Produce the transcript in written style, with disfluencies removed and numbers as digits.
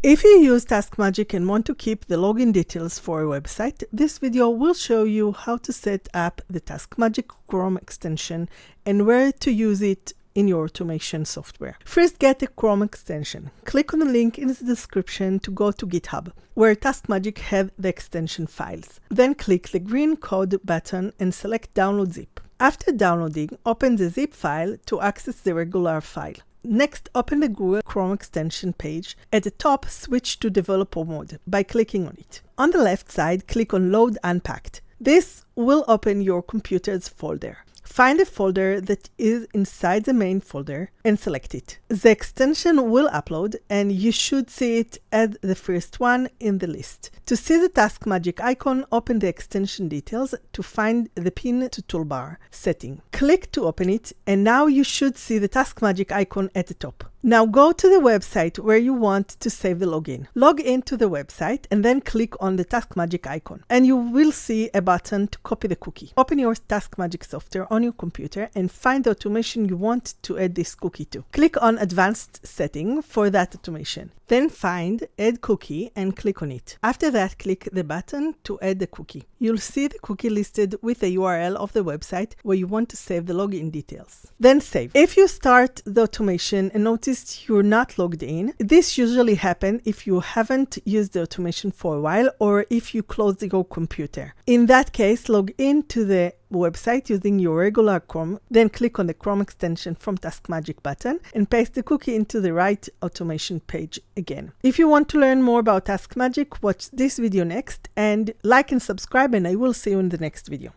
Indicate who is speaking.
Speaker 1: If you use TaskMagic and want to keep the login details for a website, this video will show you how to set up the TaskMagic Chrome extension and where to use it in your automation software. First, get the Chrome extension. Click on the link in the description to go to GitHub, where TaskMagic have the extension files. Then click the green code button and select Download Zip. After downloading, open the zip file to access the regular file. Next, open the Google Chrome extension page. At the top, switch to developer mode by clicking on it. On the left side, click on Load Unpacked. This will open your computer's folder. Find a folder that is inside the main folder and select it. The extension will upload and you should see it as the first one in the list. To see the TaskMagic icon, open the extension details to find the pin to toolbar setting. Click to open it and now you should see the TaskMagic icon at the top. Now go to the website where you want to save the login. Log into the website and then click on the TaskMagic icon and you will see a button to copy the cookie. Open your TaskMagic software on your computer and find the automation you want to add this cookie to. Click on Advanced Setting for that automation. Then find Add Cookie and click on it. After that, click the button to add the cookie. You'll see the cookie listed with the URL of the website where you want to save the login details. Then save. If you start the automation and notice you're not logged in, this usually happens if you haven't used the automation for a while or if you closed your computer. In that case, log in to the website using your regular Chrome, then click on the Chrome extension from TaskMagic button and paste the cookie into the right automation page again. If you want to learn more about TaskMagic, watch this video next and like and subscribe, and I will see you in the next video.